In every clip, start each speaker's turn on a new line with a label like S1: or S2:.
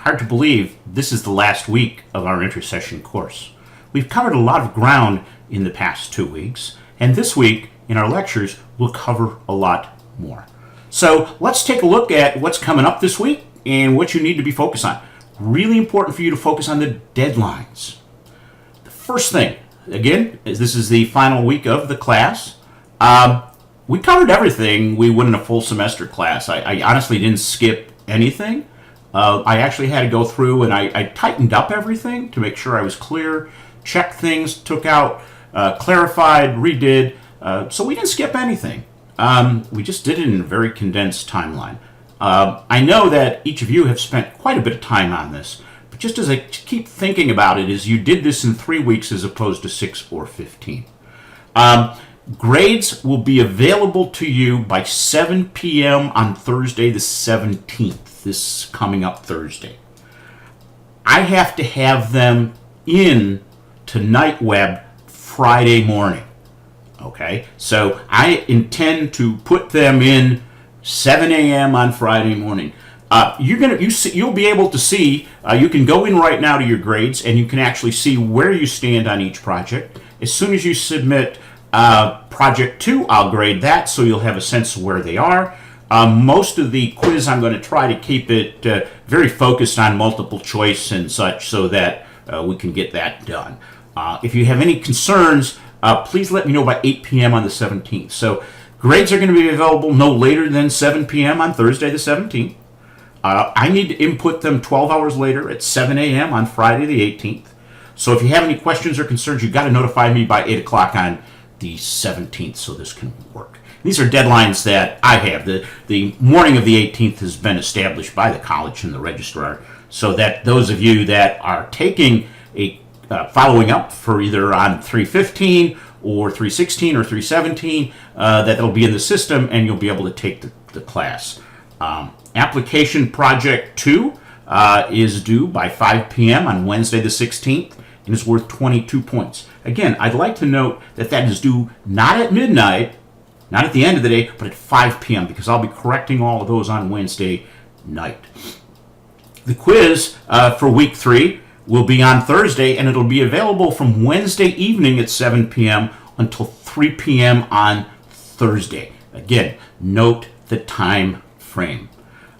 S1: Hard to believe this is the last week of our intersession course. We've covered a lot of ground in the past 2 weeks, and this week in our lectures we'll cover a lot more. So let's take a look at what's coming up this week and what you need to be focused on. Really important for you to focus on the deadlines. The first thing, again, is this is the final week of the class. We covered everything we would in a full semester class. I honestly didn't skip anything. I actually had to go through and I tightened up everything to make sure I was clear, checked things, took out, clarified, redid. So we didn't skip anything. We just did it in a very condensed timeline. I know that each of you have spent quite a bit of time on this, but just as I keep thinking about it, is you did this in 3 weeks as opposed to 6 or 15. Grades will be available to you by 7 p.m. on Thursday the 17th, this coming up Thursday. I have to have them in to NightWeb Friday morning. Okay, so I intend to put them in 7 a.m. on Friday morning. You'll be able to see. You can go in right now to your grades, and you can actually see where you stand on each project. As soon as you submit project 2, I'll grade that, so you'll have a sense of where they are. Most of the quiz, I'm going to try to keep it very focused on multiple choice and such, so that we can get that done. If you have any concerns, please let me know by 8 p.m. on the 17th. So grades are going to be available no later than 7 p.m. on Thursday the 17th. I need to input them 12 hours later at 7 a.m. on Friday the 18th. So if you have any questions or concerns, you've got to notify me by 8 o'clock on the 17th so this can work. These are deadlines that I have. The morning of the 18th has been established by the college and the registrar, so that those of you that are taking a following up for either on 315 or 316 or 317, that'll be in the system and you'll be able to take the class. Application project 2 is due by 5 p.m. on Wednesday the 16th and is worth 22 points. Again, I'd like to note that that is due not at midnight, not at the end of the day, but at 5 p.m. because I'll be correcting all of those on Wednesday night. The quiz for week 3 will be on Thursday, and it'll be available from Wednesday evening at 7 p.m. until 3 p.m. on Thursday. Again, note the time frame.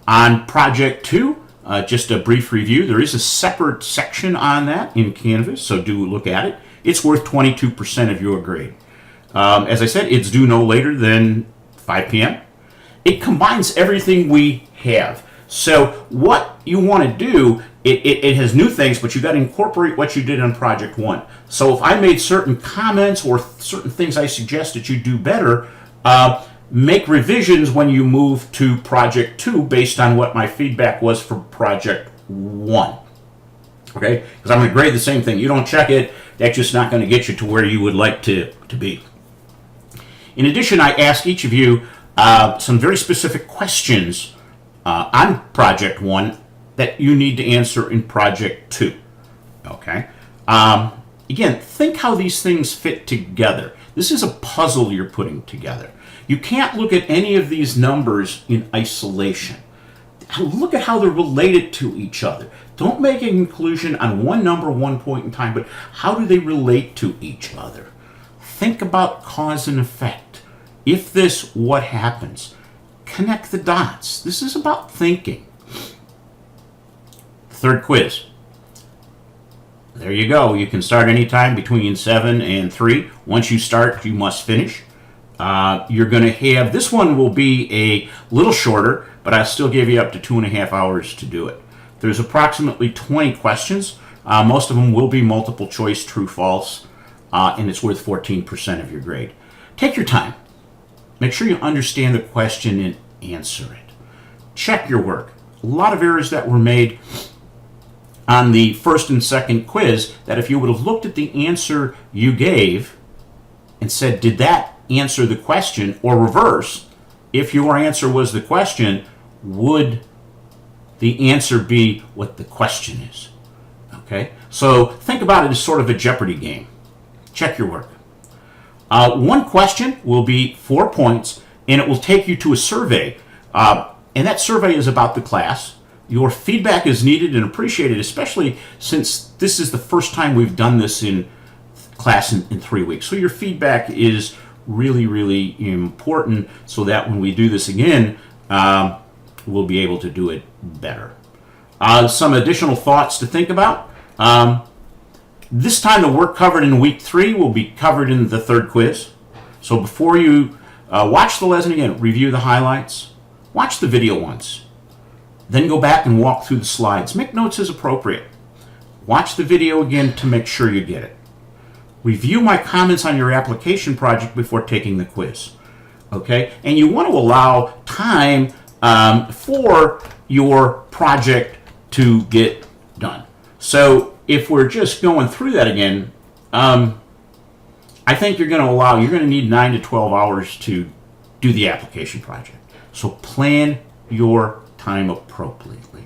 S1: On Project 2, just a brief review, there is a separate section on that in Canvas, so do look at it. It's worth 22% of your grade. As I said, it's due no later than 5 p.m. It combines everything we have. So what you want to do, it has new things, but you got to incorporate what you did on Project 1. So if I made certain comments or certain things I suggested you do better, make revisions when you move to Project 2 based on what my feedback was for Project 1. Okay? Because I'm going to grade the same thing. You don't check it, that's just not going to get you to where you would like to be. In addition, I ask each of you some very specific questions on Project 1 that you need to answer in Project 2. Okay? Again, think how these things fit together. This is a puzzle you're putting together. You can't look at any of these numbers in isolation. Look at how they're related to each other. Don't make a conclusion on one number, one point in time, but how do they relate to each other? Think about cause and effect. If this, what happens? Connect the dots. This is about thinking. Third quiz. There you go. You can start anytime between 7 and 3. Once you start, you must finish. You're going to have, this one will be a little shorter, but I'll still give you up to 2.5 hours to do it. There's approximately 20 questions. Most of them will be multiple choice, true, false, and it's worth 14% of your grade. Take your time. Make sure you understand the question and answer it. Check your work. A lot of errors that were made on the first and second quiz that if you would have looked at the answer you gave and said, did that answer the question, or reverse, if your answer was the question, would the answer be what the question is? Okay? So think about it as sort of a Jeopardy game. Check your work. One question will be 4 points, and it will take you to a survey. And that survey is about the class. Your feedback is needed and appreciated, especially since this is the first time we've done this in class in 3 weeks. So your feedback is really, really important so that when we do this again, we'll be able to do it better. Some additional thoughts to think about. This time the work covered in week 3 will be covered in the third quiz. So before you watch the lesson again, review the highlights, watch the video once, then go back and walk through the slides. Make notes as appropriate. Watch the video again to make sure you get it. Review my comments on your application project before taking the quiz. Okay? And you want to allow time for your project to get done. So if we're just going through that again, I think you're going to need 9 to 12 hours to do the application project. So plan your time appropriately.